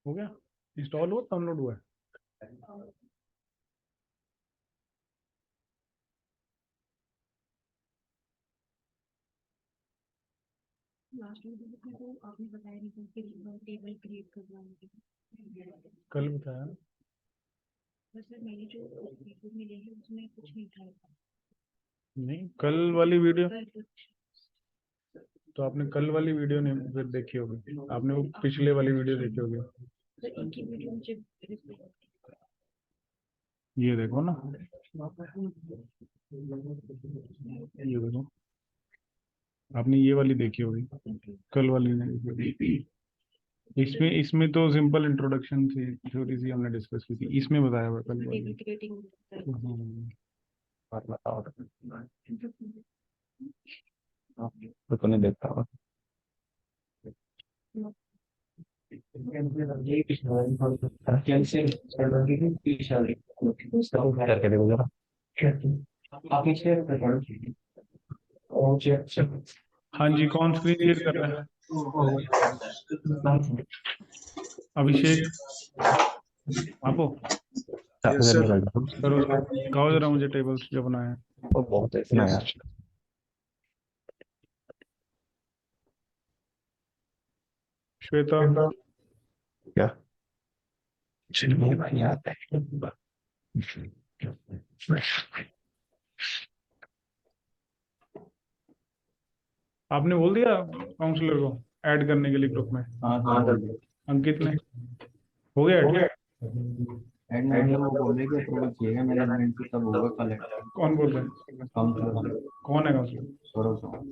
हो गया? इंस्टॉल हुआ, डाउनलोड हुआ है? लास्ट वीडियो में तो आपने बताया नहीं था कि टेबल क्रिएट करना है। कल बताया ना। बस सर मैंने जो वीडियो मिली है उसमें कुछ नहीं था। नहीं, कल वाली वीडियो कल कुछ तो आपने कल वाली वीडियो नहीं फिर देखी होगी, आपने वो पिछले वाली वीडियो देखी होगी। सर एक ही वीडियो मुझे ये देखो ना, ये देखो, आपने ये वाली देखी होगी, कल वाली नहीं देखी होगी। इसमें इसमें तो सिंपल इंट्रोडक्शन थी, थोड़ी सी हमने डिस्कस की थी, इसमें बताया हुआ कल वाली। टेबल क्रिएटिंग और बताओ तो नहीं देखता हुआ। करके देखो जरा। हाँ जी, कौन स्क्रीन शेयर कर रहा है? अभिषेक, आपो यस सर। करो, दिखाओ जरा मुझे टेबल्स जो बनाए हैं। बहुत इतना यार। श्वेता, क्या चलिए भाई आता है। आपने बोल दिया काउंसलर को ऐड करने के लिए ग्रुप में? हाँ सर। अंकित ने हो गया ऐड? एंड मतलब वो बोल रहे कि अप्रूवल चाहिएगा मैनेजमेंट से तब होगा कल कौन बोल रहे हैं? काउंसलर कौन है काउंसलर? सौरभ चौहान।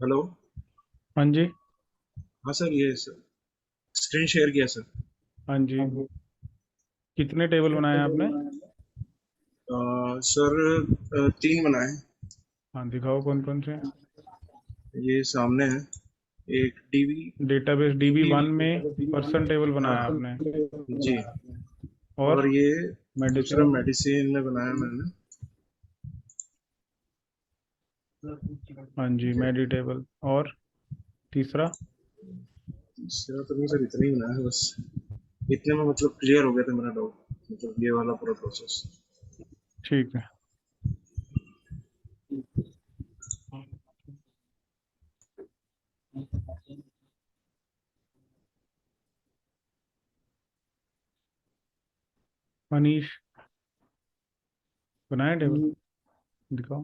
हेलो। हाँ जी। हाँ सर, ये सर स्क्रीन शेयर किया सर। हाँ जी, कितने टेबल बनाए हैं आपने? सर 3 बनाए हैं। हाँ दिखाओ कौन कौन से हैं। ये सामने है। एक टीवी। डेटाबेस DB1 में पर्सन टेबल बनाया हाँ आपने, जी। और और ये दूसरा मेडिसिन। मेडिसिन में बनाया मैंने। हाँ जी, मेडी टेबल। और तीसरा? तीसरा तो नहीं सर, इतना ही बनाया है बस। इतने में मतलब क्लियर हो गया था मेरा डाउट, मतलब ये वाला पूरा प्रोसेस। ठीक है। मनीष, बनाया टेबल? दिखाओ।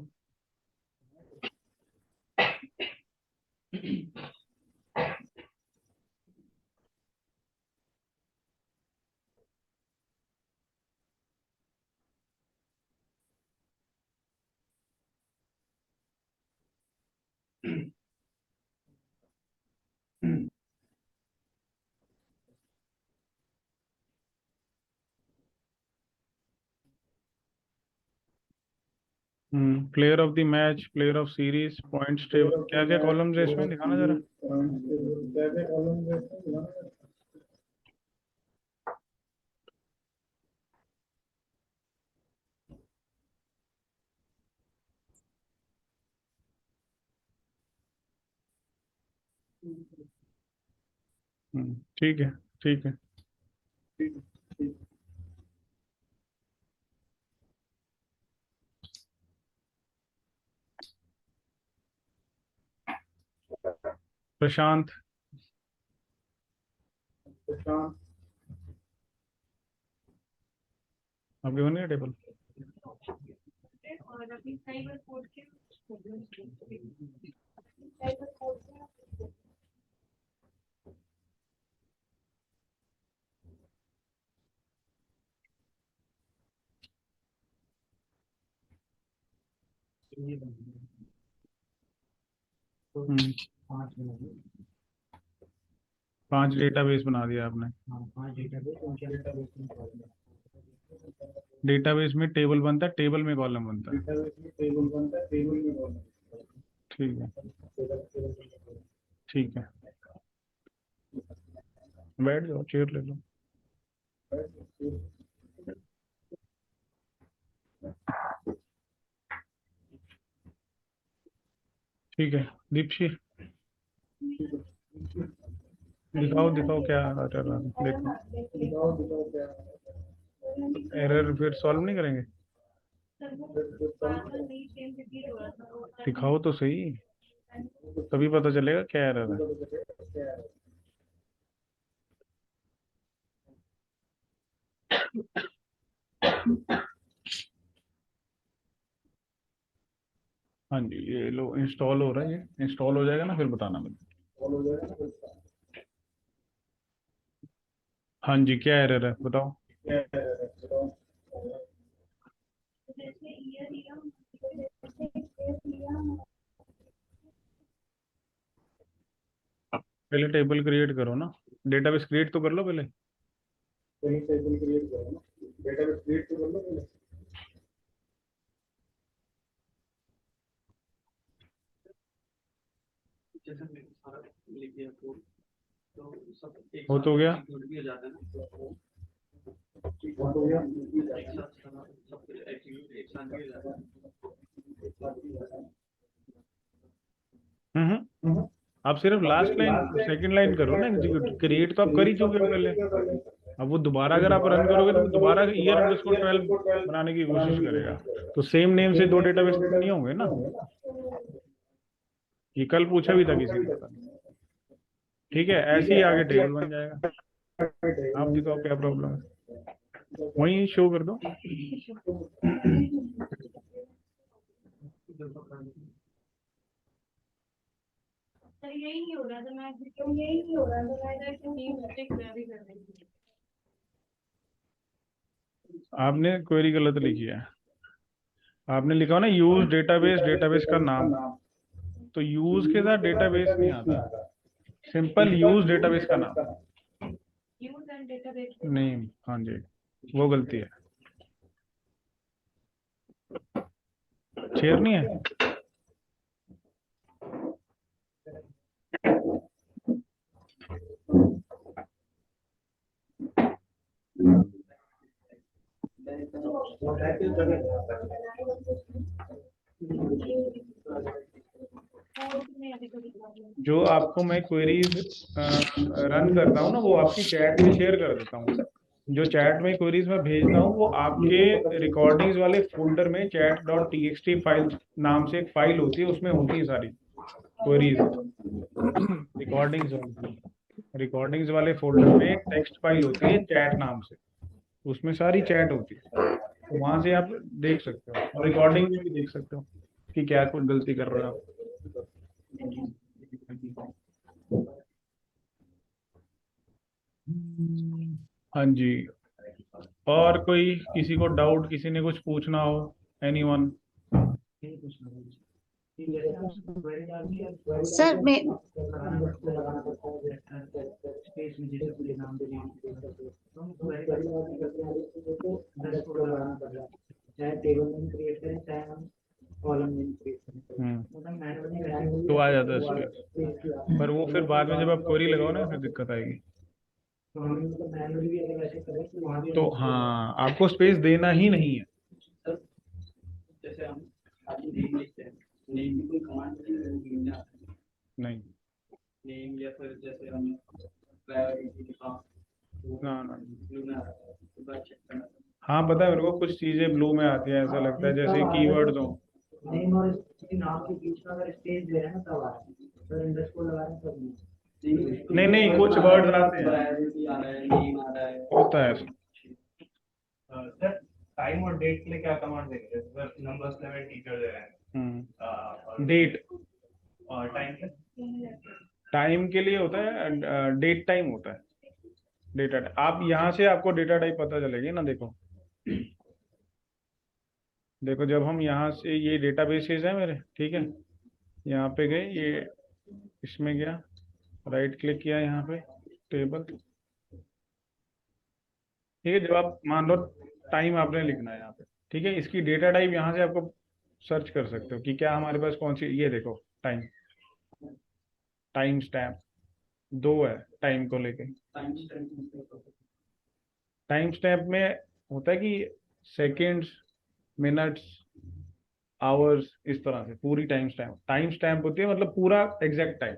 Player of the match, player of series, points table, क्या क्या कॉलम्स है इसमें, दिखाना जरा। ठीक है, ठीक है। प्रशांत, आपके बन गया टेबल? और अभी साइबर कोड के हम्म, 5 डेटाबेस बना दिया आपने। डेटाबेस में टेबल बनता है, टेबल में कॉलम बनता है। ठीक है, ठीक है। बैठ जाओ, चेयर ले लो। ठीक है दीप्शी, दिखाओ दिखाओ क्या एरर आ रहा है, देखो। एरर फिर सॉल्व नहीं करेंगे, सर वो बार-बार नहीं सेम रिपीट हो रहा था वो दिखाओ तो सही, तभी पता चलेगा क्या एरर है। हाँ जी ये लो इंस्टॉल हो रहा है, ये इंस्टॉल हो जाएगा ना फिर बताना मुझे। हाँ जी क्या एरर है बताओ। जैसे ईयर लिया पहले टेबल क्रिएट करो ना, डेटाबेस क्रिएट तो कर लो पहले। हो तो गया। आप सिर्फ लास्ट लाइन सेकंड लाइन करो ना एग्जीक्यूट, क्रिएट तो आप कर ही चुके हो पहले। अब वो दोबारा अगर आप रन करोगे तो वो दोबारा ईयर अंडरस्कोर 12 बनाने की कोशिश करेगा, तो सेम नेम से दो डेटाबेस नहीं होंगे ना। ये कल पूछा भी था किसी ने, पता नहीं। ठीक है ऐसे ही आगे टेबल बन जाएगा। आप दिखाओ क्या प्रॉब्लम है, वहीं शो कर दो। सर यही नहीं हो रहा था मैं यही नहीं हो रहा था मैं इधर टीम मिस्टेक मैं भी कर रही थी। आपने क्वेरी गलत लिखी है, आपने लिखा हो ना यूज डेटाबेस, डेटाबेस का नाम, तो यूज के साथ डेटाबेस नहीं आता, सिंपल यूज डेटाबेस का नाम यूज एंड डेटाबेस नेम। हाँ जी वो गलती है, शेयर नहीं है। में अभी कोई प्रॉब्लम जो आपको मैं क्वेरीज रन करता हूँ ना वो आपकी चैट में शेयर कर देता हूँ। जो चैट में क्वेरीज में भेजता हूँ वो आपके रिकॉर्डिंग्स वाले फोल्डर में chat dot T x T file नाम से एक फाइल होती है, उसमें होती है सारी क्वेरीज रिकॉर्डिंग्स होती है। रिकॉर्डिंग्स वाले फोल्डर में एक टेक्स्ट फाइल होती है चैट नाम से, उसमें सारी चैट होती है, तो वहां से आप देख सकते हो और रिकॉर्डिंग में भी देख सकते हो कि क्या कुछ गलती कर रहे हो आप। हाँ जी, और कोई किसी को डाउट, किसी ने कुछ पूछना हो, एनीवन। सर मैं तो आ जाता है स्पेस, पर वो फिर बाद में जब आप क्वेरी लगाओ ना फिर दिक्कत आएगी। तो हाँ आपको स्पेस देना ही नहीं है। नहीं ना ना, हाँ पता है मेरे को कुछ चीजें ब्लू में आती है, ऐसा लगता है जैसे कीवर्ड्स हो। नहीं नहीं कुछ वर्ड्स आते हैं, होता है ऐसा। सर टाइम और डेट के लिए क्या कमांड देंगे? सर नंबर्स में टीचर दे रहे हैं डेट, और टाइम के टाइम के लिए होता है डेट टाइम होता है, डेटा। आप यहाँ से आपको डेटा टाइप पता चलेगी ना, देखो देखो जब हम यहाँ से ये डेटाबेसेस है मेरे, ठीक है, यहाँ पे गए, ये इसमें गया, राइट क्लिक किया यहाँ पे टेबल, ठीक है, जब आप मान लो टाइम आपने लिखना है यहाँ पे, ठीक है, इसकी डेटा टाइप यहाँ से आपको सर्च कर सकते हो कि क्या हमारे पास कौन सी, ये देखो टाइम, टाइम स्टैम्प दो है टाइम को लेके। टाइम स्टैम्प में होता है कि सेकेंड्स, मिनट्स, आवर्स, इस तरह से पूरी टाइम स्टैम्प होती है, मतलब पूरा एग्जैक्ट टाइम।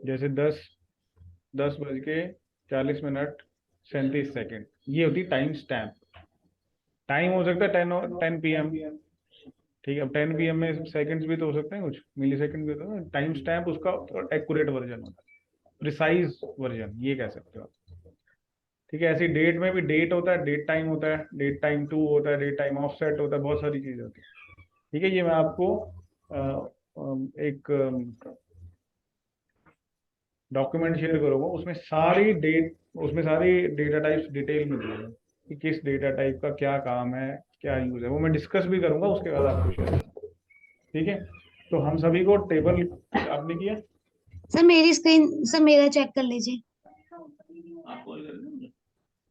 जैसे 10:40 ये होती टाइम स्टैम्प। टाइम हो सकता है 10 PM। ठीक है, अब 10 PM में सेकंड्स भी तो हो सकते हैं, कुछ मिली सेकंड भी तो हो। टाइम स्टैम्प उसका एक्यूरेट वर्जन होता है, प्रिसाइज वर्जन ये कह सकते हो आप। ठीक है, ऐसी डेट में भी डेट होता है, डेट टाइम होता है, डेट टाइम टू होता है, डेट टाइम ऑफसेट होता है, बहुत सारी चीजें होती है। ठीक है, ये मैं आपको एक डॉक्यूमेंट शेयर करूंगा, उसमें सारी डेटा टाइप्स डिटेल में दिए हैं कि किस डेटा टाइप का क्या काम है, क्या यूज है, वो मैं डिस्कस भी करूंगा उसके बाद आपको शेयर। ठीक है, तो हम सभी को टेबल आपने किया। सर मेरी स्क्रीन, सर मेरा चेक कर लीजिए।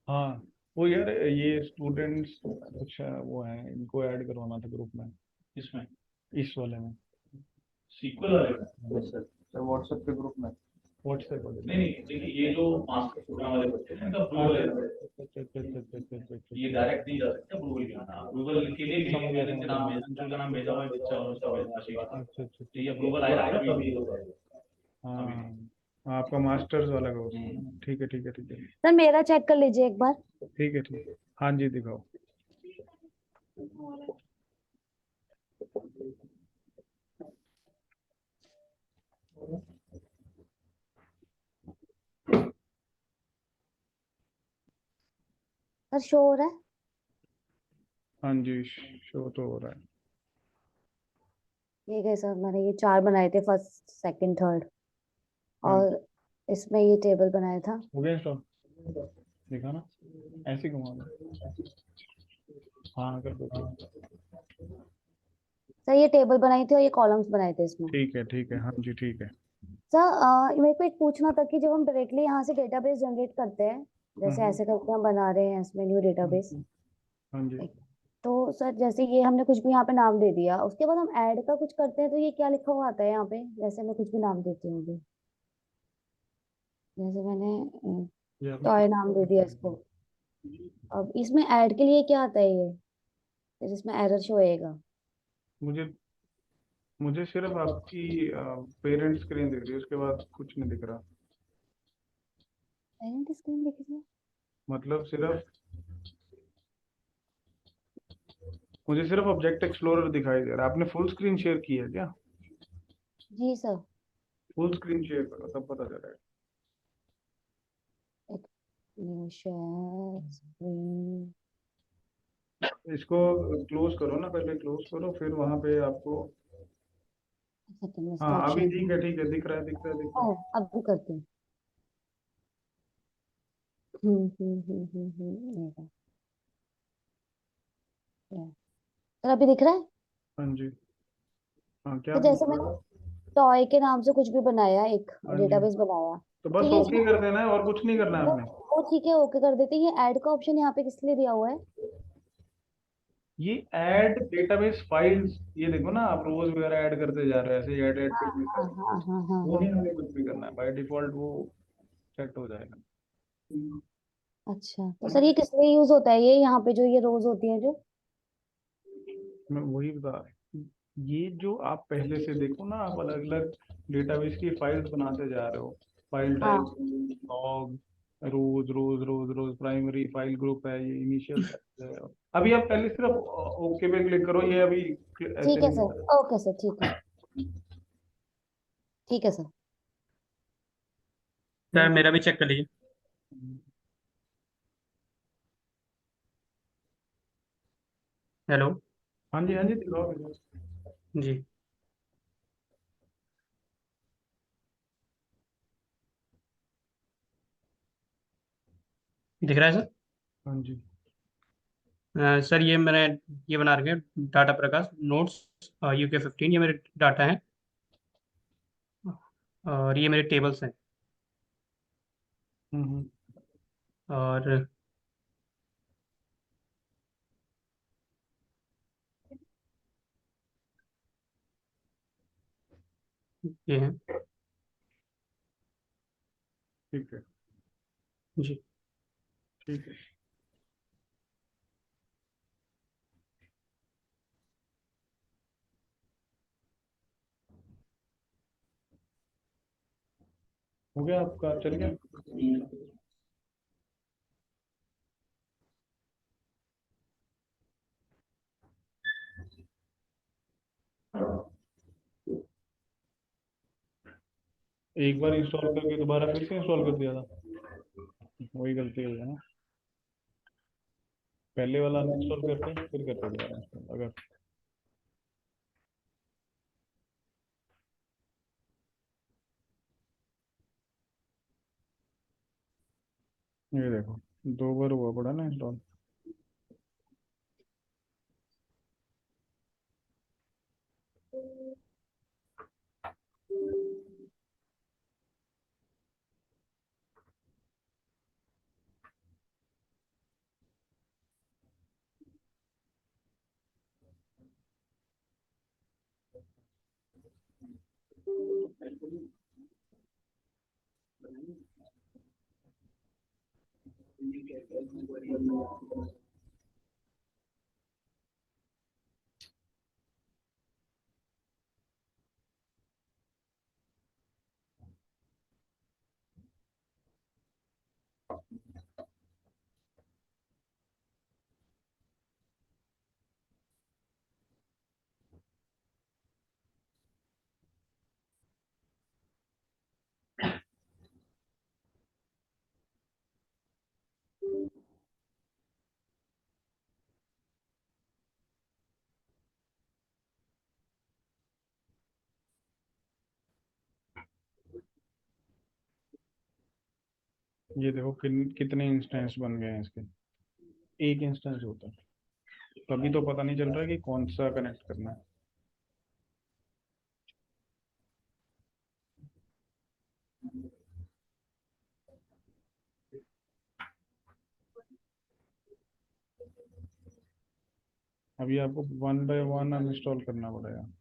हाँ, वो यार ये स्टूडेंट्स कुछ वो है, इनको ऐड करवाना था ग्रुप में। इसमें, इस वाले में, सीक्वल वाले में। सर व्हाट्सएप के ग्रुप में। व्हाट्सएप वाले में। नहीं देखिए, ये जो मास्टर प्रोग्राम वाले बच्चे हैं इनका अप्रूवल है, ये डायरेक्ट नहीं जा सकता अप्रूवल के बिना। अप्रूवल के लिए मेरे से नाम अंशुल का नाम भेजा हुआ है बच्चा और उसका भेजा आशीष का। अच्छा अच्छा। तो ये अप्रूवल आएगा तभी ये होगा। हाँ हाँ, आपका मास्टर्स वाला कोर्स है। ठीक है ठीक है ठीक है। सर मेरा चेक कर लीजिए एक बार। ठीक है ठीक है, हाँ जी दिखाओ। सर शो हो रहा है। हाँ जी, शो तो हो रहा है। ठीक है सर, मैंने ये 4 बनाए थे, फर्स्ट सेकंड थर्ड, हाँ, और इसमें ये टेबल बनाया था। हो गया स्टॉप, देखा ना, ऐसे ही घुमा दो। हाँ कर दो, सर ये टेबल बनाई थी और ये कॉलम्स बनाए थे इसमें। ठीक है, हाँ जी ठीक है। सर मेरे को एक पूछना था कि जब हम डायरेक्टली यहाँ से डेटाबेस जनरेट करते हैं, जैसे हाँ ऐसे करके हम बना रहे हैं इसमें न्यू डेटाबेस, हाँ जी। तो सर जैसे ये हमने कुछ भी यहाँ पे नाम दे दिया, उसके बाद हम ऐड का कुछ करते हैं तो ये क्या लिखा हुआ आता है यहाँ पे, जैसे मैं कुछ भी नाम देती हूँ अभी, जैसे मैंने ये आपने टॉय नाम दे दिया इसको। अब इसमें ऐड के लिए क्या आता है ये, फिर इसमें एरर शो होएगा। मुझे मुझे सिर्फ आपकी पेरेंट स्क्रीन दिख रही है, उसके बाद कुछ नहीं दिख रहा। पेरेंट स्क्रीन देखिए। मतलब सिर्फ, मुझे सिर्फ ऑब्जेक्ट एक्सप्लोरर दिखाई दे रहा है। आपने फुल स्क्रीन शेयर की है क्या? जी सर। फुल स्क्रीन शेयर करो तब पता चलेगा। एक न्यू शेयर स्क्रीन। इसको क्लोज करो ना, पहले क्लोज करो, फिर वहां पे आपको, सेकंड में हाँ स्टार्ट अभी शेयर। ठीक है, दिख रहा है दिख रहा है दिख रहा ओ अब भी करती हूँ। ये रहा। सर अभी दिख रहा है। है। हाँ जी, हाँ क्या तो दिख जैसे रहा मैंने है? टॉय के नाम से कुछ भी बनाया, एक हाँ जी, डेटाबेस बनाया, तो तो बस ये इसमें ओके कर देना है और कुछ नहीं करना है आपने। वो ठीक है, ओके कर देते हैं। ये ऐड का ऑप्शन यहाँ पे किस लिए दिया हुआ है। ये ऐड डेटाबेस फाइल्स, ये देखो ना, आप रोज वगैरह ऐड करते जा रहे हैं, ऐसे ऐड हाँ करते हाँ जाओ। हाँ हाँ हाँ वो हाँ। नहीं हमें कुछ भी करना है, बाय डिफॉल्ट वो सेट हो जाएगा। अच्छा तो सर ये किस लिए यूज होता है, ये यहाँ पे जो ये रोज होती है जो। मैं वही बता रहा हूँ। ये जो आप पहले से देखो ना, आप अलग अलग डेटाबेस की फाइल्स बनाते जा रहे हो, फाइल हाँ टाइप, लॉग, रोज रोज रोज रोज, प्राइमरी फाइल ग्रुप है, ये इनिशियल है। अभी आप पहले सिर्फ ओके पे क्लिक करो, ये अभी ऐसे ठीक है नहीं सर, होता। ओके सर, ठीक है, ठीक है सर। सर मेरा भी चेक कर लीजिए। हेलो। हाँ जी दिखाओ दिखाओ। जी। दिख रहा है सर। हाँ जी सर ये मैंने ये बना रखे हैं डाटा प्रकाश नोट्स UK 15, ये मेरे डाटा हैं और ये मेरे टेबल्स हैं। हम्म। और ये हैं। ठीक है जी। ठीक है। हो गया आपका, चल गया। एक बार इंस्टॉल करके दोबारा फिर से इंस्टॉल कर दिया था, वही गलती हुई है ना। पहले वाला अनइंस्टॉल करते फिर करते दोबारा इंस्टॉल अगर। ये देखो 2 बार हुआ पड़ा ना इंस्टॉल। ये देखो कितने इंस्टेंस बन गए हैं इसके। एक इंस्टेंस होता है, तभी तो पता नहीं चल रहा है कि कौन सा कनेक्ट करना है। अभी आपको 1 बाय 1 अनइंस्टॉल करना पड़ेगा।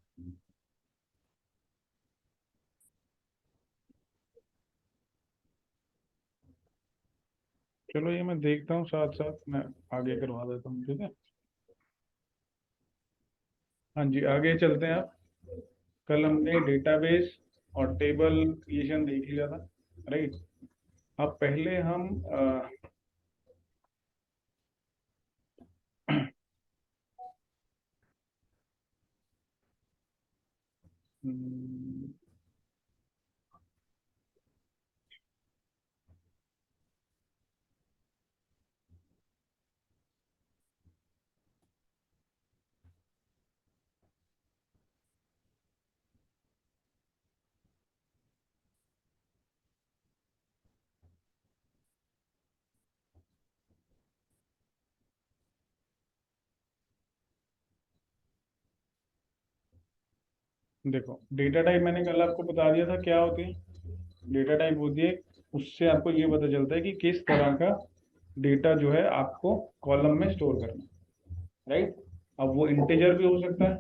चलो ये मैं देखता हूँ, साथ साथ मैं आगे करवा देता हूँ, ठीक है। हाँ जी, आगे चलते हैं आप। कल हमने डेटाबेस और टेबल क्रिएशन देख लिया था, राइट। अब पहले हम हम्म, देखो डेटा टाइप मैंने कल आपको बता दिया था क्या होती है। डेटा टाइप होती है, उससे आपको ये पता चलता है कि किस तरह का डेटा जो है आपको कॉलम में स्टोर करना है, राइट। अब वो इंटीजर भी हो सकता है,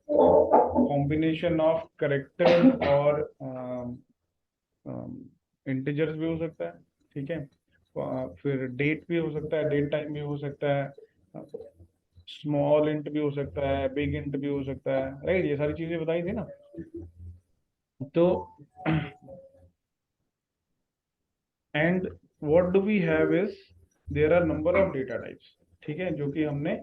कॉम्बिनेशन ऑफ करेक्टर और इंटीजर्स भी हो सकता है, ठीक है। फिर डेट भी हो सकता है, डेट टाइम भी हो सकता है, स्मॉल इंट भी हो सकता है, बिग इंट भी हो सकता है, राइट। ये सारी चीजें बताई थी ना। तो and what do we have is there are number of data types, ठीक है, जो कि हमने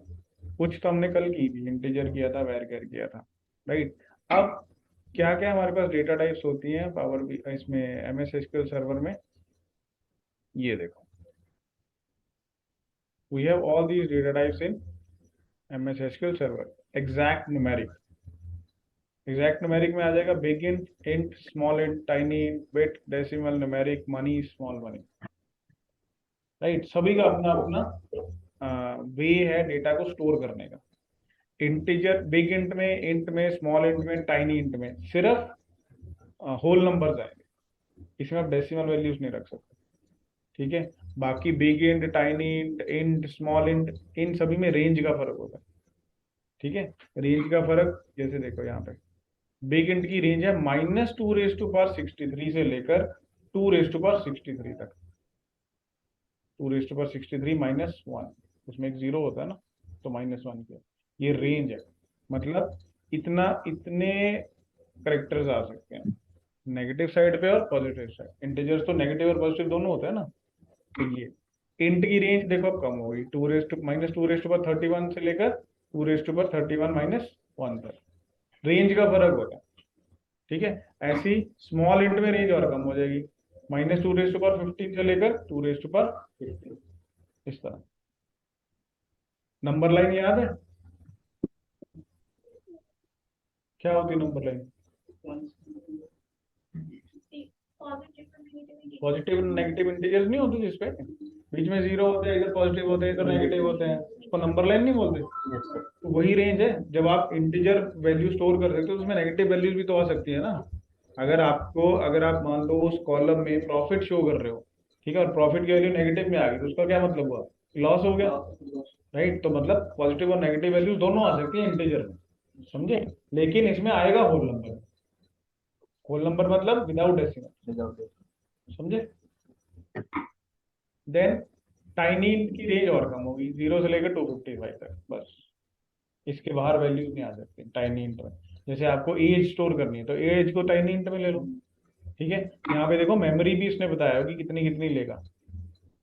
कुछ तो हमने कल की थी, इंटीजर किया था, वैर किया था, राइट। अब क्या क्या हमारे पास डेटा टाइप्स होती हैं पावर बी इसमें एमएस एसक्यूएल सर्वर में, ये देखो। We have all these data types in MS SQL server. Exact numeric, exact numeric में आ जाएगा big int, int, small int, tiny int, bit, decimal, numeric, money, small money, right. सभी का अपना अपना वे है डेटा को स्टोर करने का। इंटीजर बिग इंट में, स्मॉल इंट में, टाइनी इंट में सिर्फ होल नंबर्स आएंगे, इसमें आप डेसिमल वैल्यूज नहीं रख सकते, ठीक है। बाकी big int, tiny int, int, small int, इन सभी में रेंज का फर्क होता है, ठीक है। रेंज का फर्क जैसे देखो यहाँ पे, बिग इंट की रेंज है -2 रेज़ टू पावर 63 से लेकर 2 रेज़ टू पावर 63 तक। 2 रेज़ टू पावर 63 -1, उसमें एक जीरो होता है ना, तो -1 किया, ये रेंज है। मतलब इतना इतने करेक्टर्स आ सकते हैं, नेगेटिव साइड पे और पॉजिटिव साइड। इंटीजर्स तो नेगेटिव और पॉजिटिव दोनों होता है ना। तो ये इंट की रेंज देखो अब कम हो गई, -2 से लेकर 2 31 तक रेंज का फर्क होता है। ठीक है, ऐसी स्मॉल इंट में रेंज और कम हो जाएगी, -2 15 से लेकर 2 15, इस तरह। नंबर लाइन याद है क्या होती है number line? Positive negative integers नहीं होते जिसपे बीच में जीरो होते हैं, इधर पॉजिटिव होते हैं, इधर नेगेटिव होते हैं, उसको नंबर लाइन नहीं बोलते। तो वही रेंज है। जब आप इंटीजर वैल्यू स्टोर कर सकते हो तो उसमें नेगेटिव वैल्यूज भी तो आ सकती है ना। अगर आप मान लो उस कॉलम में प्रॉफिट शो कर रहे हो, ठीक है, और प्रॉफिट की वैल्यू नेगेटिव में आ गई, तो उसका क्या मतलब हुआ? लॉस हो गया, राइट। तो मतलब पॉजिटिव और नेगेटिव वैल्यूज दोनों आ सकती है इंटीजर में, समझे। लेकिन इसमें आएगा होल नंबर। होल नंबर मतलब विदाउट डेसिमल, समझे। देन टाइनी की रेंज और कम होगी, 0 से लेकर 255 तक, बस इसके बाहर वैल्यूज नहीं आ सकती टाइनी इंट में। जैसे आपको एज स्टोर करनी है तो एज को टाइनी इंट में ले लो, ठीक है। यहाँ पे देखो मेमोरी भी इसने बताया हो कि कितनी कितनी लेगा।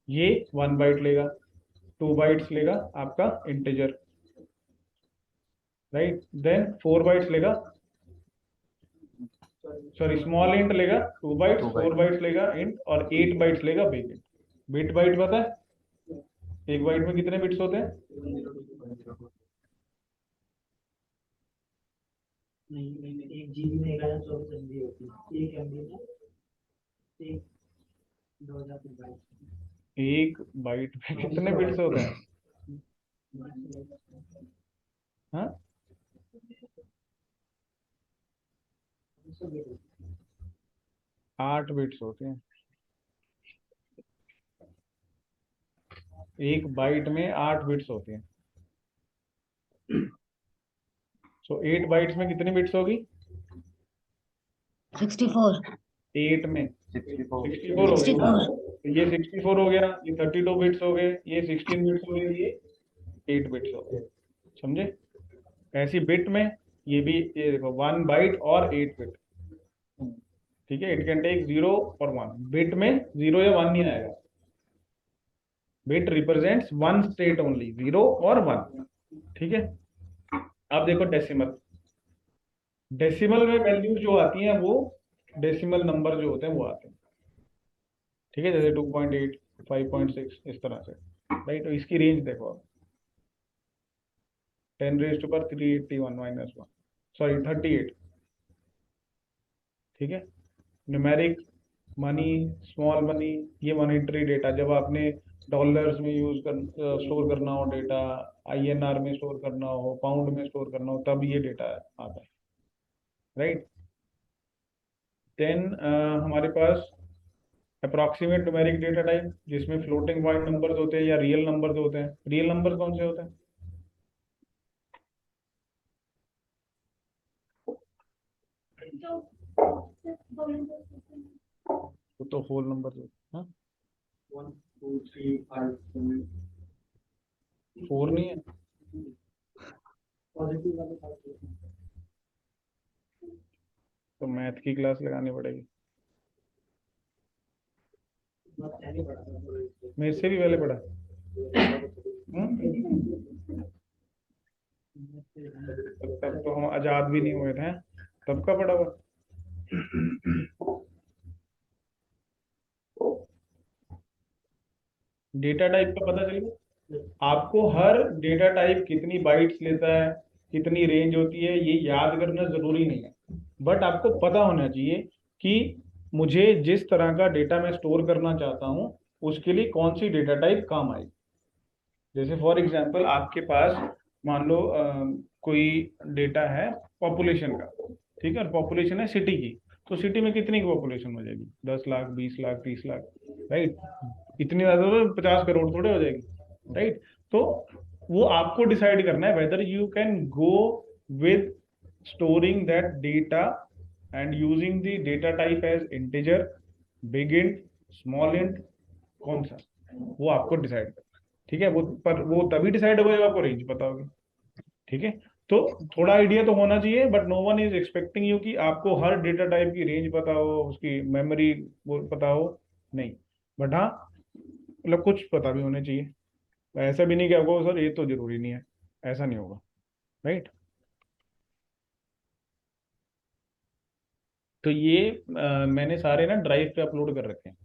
ये 1 बाइट लेगा, 2 बाइट्स लेगा आपका इंटीजर, राइट। देन 4 बाइट्स लेगा, सॉरी स्मॉल इंट लेगा 2 बाइट्स, 4 बाइट्स लेगा इंट, और 8 बाइट्स लेगा बिग इंट। बिट बाइट पता है एक बाइट में कितने बिट्स होते हैं? एक जीबी में 1124 MB होती है, 1 MB में 2000 बाइट। एक बाइट में कितने बिट्स होते हैं? हाँ, 8 बिट्स होते हैं। एक बाइट में 8 बिट्स होते हैं। सो 8 बाइट्स में कितनी बिट्स होगी? 64। 8 में 64 64 हो गई ना। तो ये 64 हो गया, ये 32 बिट्स हो गए, ये 16 बिट्स हो गए, ये 8 बिट्स हो गए, समझे। ऐसी बिट में ये भी, ये देखो 1 बाइट और 8 बिट, ठीक है। इट कैन टेक 0 और 1। बिट में 0 या 1 नहीं आएगा। Bit represents one state only, 0 और 1, ठीक है। अब देखो डेसिमल। डेसिमल में वैल्यूज जो आती हैं वो डेसिमल नंबर जो होते हैं वो आते हैं, ठीक है। जैसे 2.8, 5.6, इस तरह से, राइट। तो इसकी रेंज देखो आप, 10⁻³ -1, सॉरी 38, ठीक है। न्यूमेरिक मनी, स्मॉल मनी, ये मॉनिटरी डेटा जब आपने डॉलर्स में स्टोर करना हो डेटा, INR में स्टोर करना हो, पाउंड में स्टोर करना हो, तब ये डेटा आता है, राइट। देन हमारे पास अप्रॉक्सीमेट न्यूमेरिक डेटा टाइप, जिसमें फ्लोटिंग पॉइंट नंबर्स होते हैं या रियल नंबर्स होते हैं। रियल नंबर्स कौन से होते हैं? वो तो होल नंबर होते हैं। 1 2 3 5 7 4 नहीं है? पॉजिटिव वाले 5 तो मैथ की क्लास लगानी पड़ेगी, बात पहले पढ़ा था। मेरे से भी पहले पढ़ा। तब तो हम आजाद भी नहीं हुए थे, तब का पढ़ा हुआ। डेटा टाइप का पता चलिए आपको। हर डेटा टाइप कितनी बाइट्स लेता है, कितनी रेंज होती है, ये याद करना जरूरी नहीं है, बट आपको पता होना चाहिए कि मुझे जिस तरह का डेटा मैं स्टोर करना चाहता हूँ उसके लिए कौन सी डेटा टाइप काम आएगी। जैसे फॉर एग्जांपल आपके पास मान लो कोई डेटा है पॉपुलेशन का, ठीक है, और पॉपुलेशन है सिटी की। तो सिटी में कितनी पॉपुलेशन हो जाएगी? 10 लाख, 20 लाख, 30 लाख, राइट। इतनी ज्यादा तो 50 करोड़ थोड़े हो जाएगी, राइट। तो वो आपको डिसाइड करना है whether you can go with storing that data and using the data type as integer, big int, small int, कौन सा, वो आपको डिसाइड करना है, ठीक है। वो तभी डिसाइड होगा जब आपको रेंज पता होगी, ठीक है। तो थोड़ा आइडिया तो होना चाहिए, but no one is expecting you कि आपको हर डेटा टाइप की रेंज पता हो, उसकी मेमोरी वो पता हो, नहीं। बट हाँ, मतलब कुछ पता भी होने चाहिए। ऐसा भी नहीं कि आपको सर ये तो जरूरी नहीं है, ऐसा नहीं होगा, राइट। तो ये मैंने सारे ना ड्राइव पे अपलोड कर रखे हैं,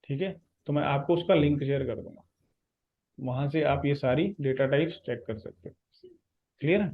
ठीक है। तो मैं आपको उसका लिंक शेयर कर दूंगा, वहां से आप ये सारी डेटा टाइप्स चेक कर सकते हो। क्लियर है?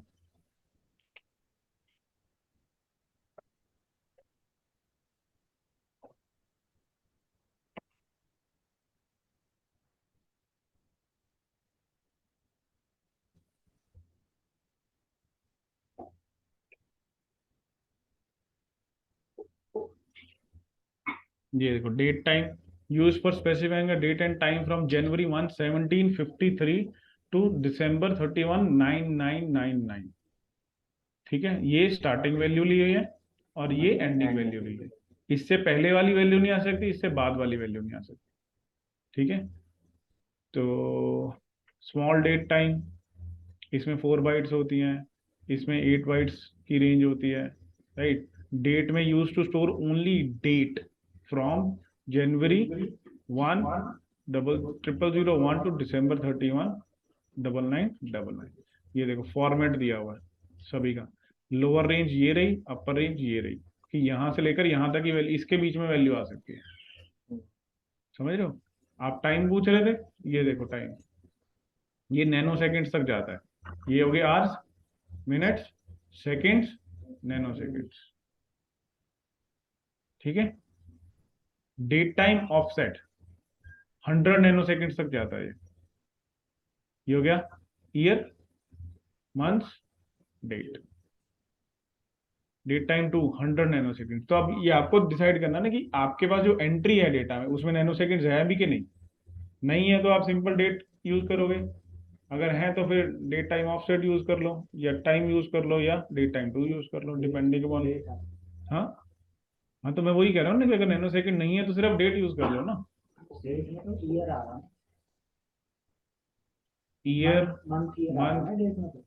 ये देखो, date time use for specifying a date and time from January 1 1753 to December 31 9999। ठीक है, ये स्टार्टिंग वैल्यू ली हुई है और ये एंडिंग वैल्यू ली है। इससे पहले वाली वैल्यू नहीं आ सकती, इससे बाद वाली वैल्यू नहीं आ सकती, ठीक है। तो स्मॉल डेट टाइम, इसमें 4 बाइट्स होती हैं, इसमें 8 बाइट्स की रेंज होती है, राइट। डेट में use to store only date from January 1 0001 to December 31 9999। ये देखो फॉर्मेट दिया हुआ है सभी का। लोअर रेंज ये रही, अपर रेंज ये रही, कि यहाँ से लेकर यहाँ तक की वैल्यू, इसके बीच में वैल्यू आ सकती है। समझ रहे हो? आप टाइम पूछ रहे थे, ये देखो टाइम, ये नैनो सेकेंड्स तक जाता है। ये हो गए hours, minutes, seconds, nano seconds, ठीक है। Date time offset 100 nano seconds तक जाता है। ये हो गया year, months, date. Date time to 100 nano second. तो अब ये आपको डिसाइड करना ना कि आपके पास जो एंट्री है डेटा में उसमें नैनो सेकेंड्स है भी कि नहीं। नहीं है तो आप सिंपल डेट यूज करोगे, अगर है तो फिर डेट टाइम ऑफसेट यूज कर लो, या टाइम यूज कर लो, या डेट टाइम टू यूज कर लो, डिपेंडिंग अपॉन। हाँ हाँ, तो मैं वही कह रहा हूँ ना कि अगर नैनो सेकेंड नहीं है तो सिर्फ डेट यूज कर लो ना। डेट में तो ईयर आ रहा है, ईयर, मंथ ईयर आ रहा मंथ, है डेट में, तो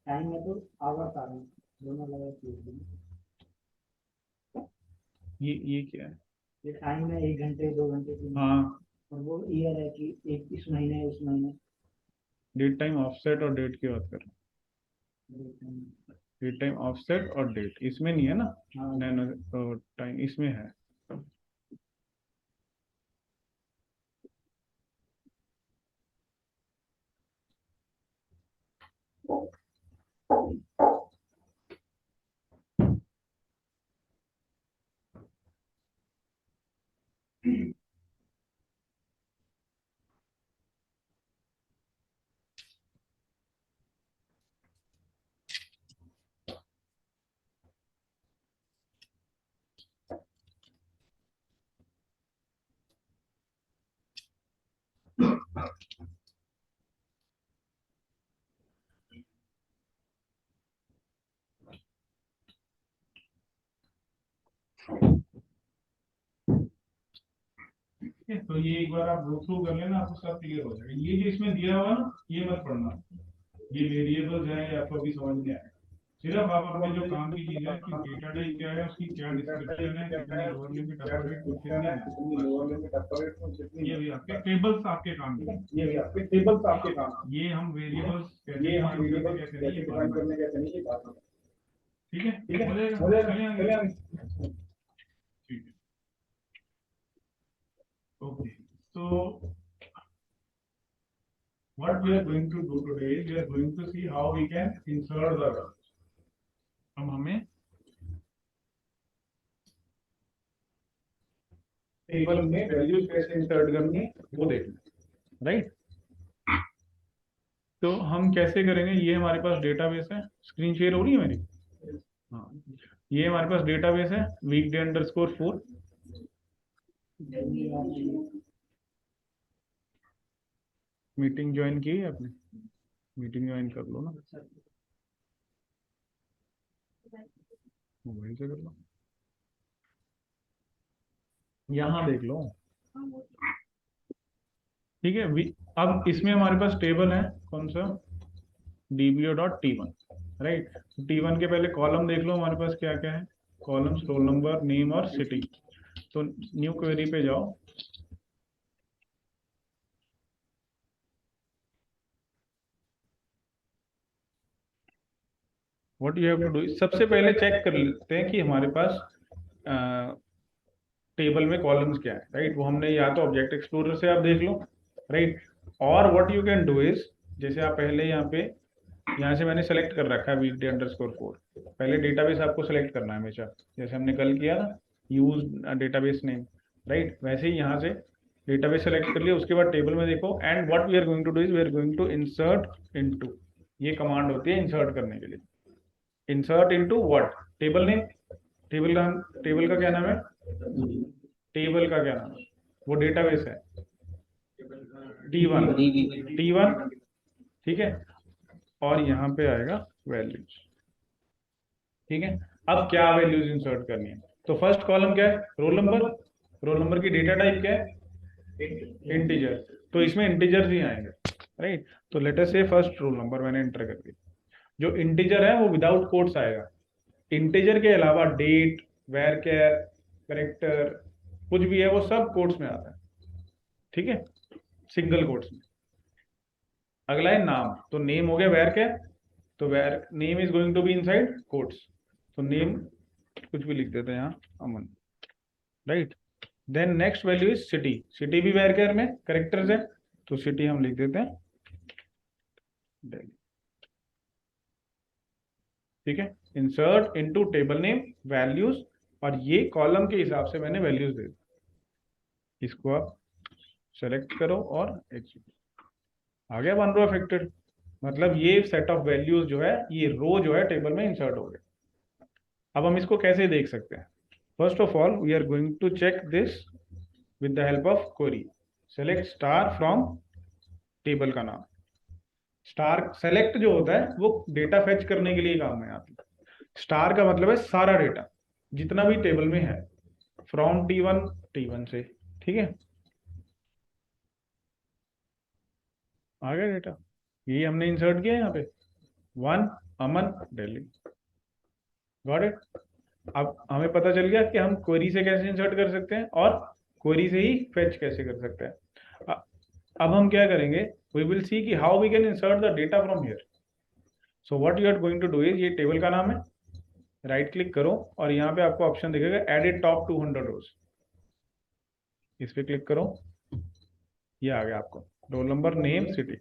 टाइम में तो आवर्स आ रहे हैं, दोनों लगा के। ये क्या है? ये टाइम है 1 घंटे 2 घंटे 3 घंटे, हाँ, और वो ईयर है कि एक इस महीने उस महीने। डेट टाइम ऑफसेट और डेट की बात कर रहा हूँ। Date time, date time offset और डेट इसमें नहीं है ना, हाँ नैनो टाइम इसमें है। ठीक है, तो ये एक बार आप गो थ्रू कर लेना, आपको सब क्लियर हो जाएगा। ये जो इसमें दिया हुआ ना, ये मत पढ़ना, ये वेरिएबल्स हैं, ये आपको अभी समझ नहीं आएगा। सिर्फ आप अपने जो काम की चीज है कि डेटा टाइप क्या है, उसकी क्या डिस्क्रिप्शन है, कितनी लोअर लिमिट अपर लिमिट कितनी है, ये भी आपके टेबल्स आपके काम के, ये भी आपके टेबल्स आपके काम। ये हम वेरिएबल्स कैसे डिफाइन करने कैसे नहीं, ये बात है। ठीक है, ठीक है, हो जाएगा। ठीक है, okay, so what we are going to do today is we are going to see how we can insert the values. अब हमें टेबल में वैल्यूज कैसे इंसर्ट करनी है वो देखना, राइट। तो हम कैसे करेंगे, ये हमारे पास डेटाबेस है, स्क्रीन शेयर हो रही है मेरी? हाँ, ये हमारे पास डेटाबेस है weekday_4। मीटिंग ज्वाइन की है आपने? मीटिंग ज्वाइन कर लो ना, मोबाइल से कर लो, यहाँ देख लो, ठीक है। अब इसमें हमारे पास टेबल है, कौन सा, dbo.t1, राइट। T1 के पहले कॉलम देख लो हमारे पास क्या क्या है, कॉलम्स, रोल नंबर, नेम और सिटी। तो न्यू क्वेरी पे जाओ, what you have to do, सबसे पहले चेक कर लेते हैं कि हमारे पास टेबल में कॉलम्स क्या है, राइट। वो हमने या तो ऑब्जेक्ट एक्सप्लोरर से आप देख लो, राइट। और what you can do is, जैसे आप पहले यहाँ से मैंने सेलेक्ट कर रखा है वीकडे अंडरस्कोर 4, पहले डेटाबेस आपको सेलेक्ट करना है हमेशा, जैसे हमने कल किया ना, यूज डेटाबेस नेम, राइट। वैसे ही यहाँ से डेटाबेस सेलेक्ट कर लिया, उसके बाद टेबल में देखो, and what we are going to do is we are going to insert into, ये कमांड होती है इंसर्ट करने के लिए। Insert into what, table name, table का क्या नाम है, टेबल का क्या नाम है, वो डेटाबेस है T1, T1, ठीक है। और यहाँ पे आएगा वैल्यूज, ठीक है। अब क्या वैल्यूज इंसर्ट करनी है, तो फर्स्ट कॉलम क्या है, रोल नंबर, रोल नंबर की डेटा टाइप क्या है, इंटीजर, तो इसमें इंटीजर ही आएंगे, राइट। तो लेट अस से फर्स्ट रोल नंबर मैंने एंटर कर दिया, जो इंटीजर है वो विदाउट कोट्स आएगा, इंटीजर के अलावा डेट, वेर कैर, करेक्टर, कुछ भी है वो सब कोट्स में आता है, ठीक है, सिंगल कोट्स में। अगला है नाम, तो नेम हो गया वेर कैर, तो where name is going to be inside quotes, तो नेम कुछ भी लिख देते हैं यहाँ, Aman, right. Then next value is city, city भी वेर कैर में करेक्टर्स है, तो सिटी हम लिख देते हैं दिल्ली, ठीक है। Insert into table name values, और ये कॉलम के हिसाब से मैंने वैल्यूज दे दी, इसको आप सेलेक्ट करो और एग्जीक्यूट, आ गया वन रो अफेक्टेड, मतलब ये सेट ऑफ वैल्यूज जो है, ये रो जो है टेबल में इंसर्ट हो गया। अब हम इसको कैसे देख सकते हैं, first of all we are going to check this with the help of query, select star from table का नाम, स्टार सेलेक्ट जो होता है वो डेटा फेच करने के लिए काम में आती है, स्टार का मतलब है सारा डेटा जितना भी टेबल में है, फ्रॉम T1 से, ठीक है। आ गया डेटा, ये हमने इंसर्ट किया यहाँ पे, 1 अमन दिल्ली, गॉट इट। अब हमें पता चल गया कि हम क्वेरी से कैसे इंसर्ट कर सकते हैं और क्वेरी से ही फेच कैसे कर सकते हैं। अब हम क्या करेंगे, वी विल सी कि how we can insert the data from here. So what you are going to do is, ये टेबल का नाम है, राइट क्लिक करो और यहाँ पे आपको ऑप्शन दिखेगा एडिट टॉप 200 रोज, इस पे क्लिक करो, ये आ गया आपको रोल नंबर, नेम, सिटी,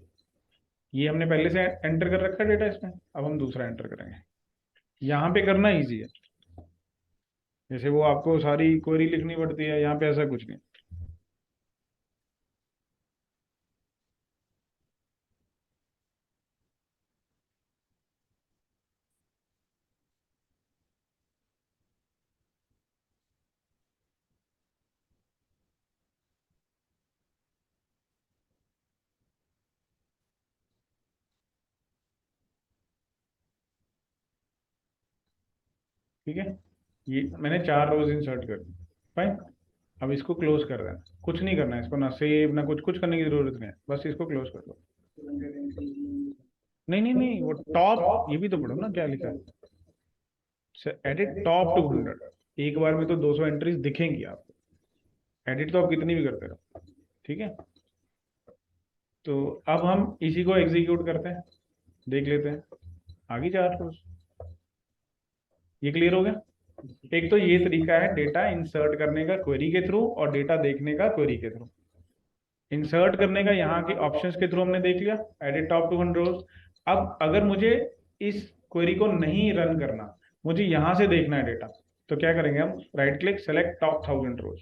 ये हमने पहले से एंटर कर रखा है डेटा इसमें, अब हम दूसरा एंटर करेंगे। यहाँ पे करना इजी है, जैसे वो आपको सारी क्वेरी लिखनी पड़ती है, यहाँ पे ऐसा कुछ नहीं। ठीक है, ये मैंने 4 रोज इंसर्ट कर दी, फाइन। अब इसको क्लोज कर देना, कुछ नहीं करना है इसको, ना सेव ना कुछ करने की जरूरत नहीं है, बस इसको क्लोज कर दो। नहीं, वो टॉप, ये भी तो पढ़ो ना क्या लिखा है, एडिट टॉप 200, एक बार में तो 200 एंट्रीज दिखेंगी आपको, एडिट तो आप कितनी भी करते रहो, ठीक है। तो अब हम इसी को एग्जीक्यूट करते हैं, देख लेते हैं, आगे 4 रोज, ये क्लियर हो गया। एक तो ये तरीका है डेटा इंसर्ट करने का क्वेरी के थ्रू, और डेटा देखने का क्वेरी के थ्रू। इंसर्ट करने का यहाँ के ऑप्शंस के थ्रू हमने देख लिया, एडिट टॉप 200 रोज। अब अगर मुझे इस क्वेरी को नहीं रन करना, मुझे यहाँ से देखना है डेटा, तो क्या करेंगे हम, राइट क्लिक, सेलेक्ट टॉप 1000 रोज,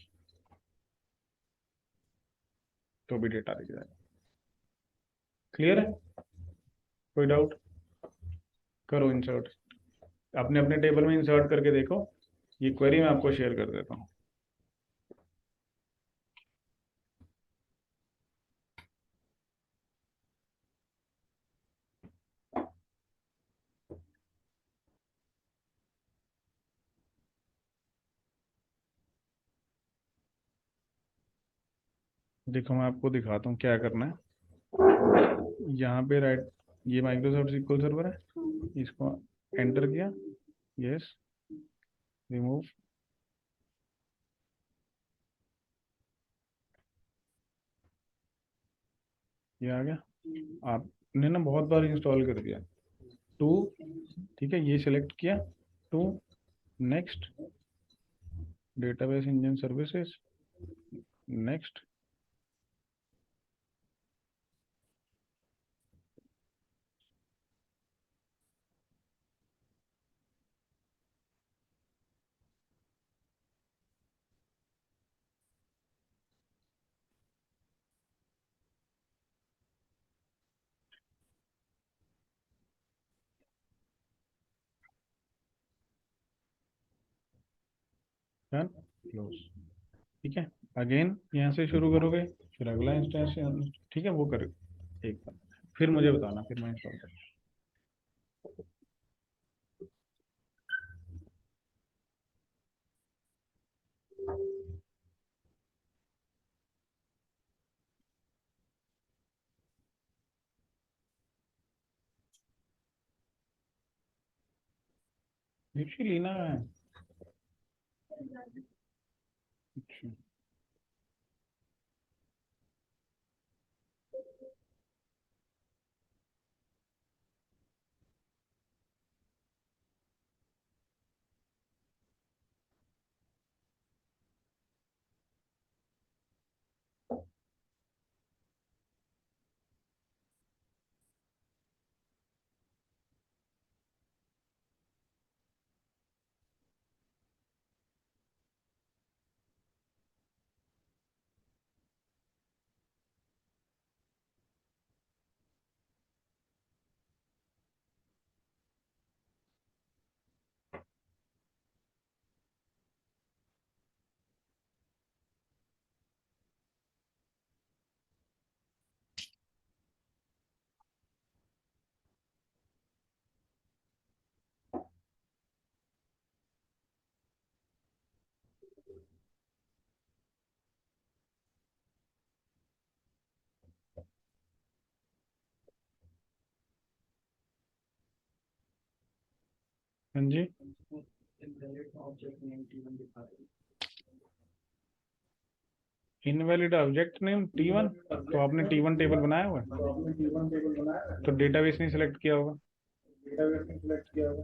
तो भी डेटा दिख जाएगा। क्लियर है, कोई डाउट, करो इंसर्ट, अपने अपने टेबल में इंसर्ट करके देखो, ये क्वेरी मैं आपको शेयर कर देता हूँ। देखो मैं आपको दिखाता हूँ क्या करना है, यहाँ पे राइट, ये माइक्रोसॉफ्ट SQL सर्वर है, इसको एंटर किया, यस, रिमूव, ये आ गया। आपने ना बहुत बार इंस्टॉल कर दिया। टू, ठीक है, ये सिलेक्ट किया, two, next, database engine services, next, done, close. ठीक है, अगेन यहाँ से शुरू करोगे, फिर अगला इंस्टेंस, ठीक है, वो करोगे एक बार, फिर मुझे बताना, फिर मैं इंस्टॉल कर। लेना है। अच्छा, हाँ जी, इनवैलिड ऑब्जेक्ट नेम T1, तो आपने T1 टेबल बनाया हुआ है, तो डेटाबेस नहीं सिलेक्ट किया होगा।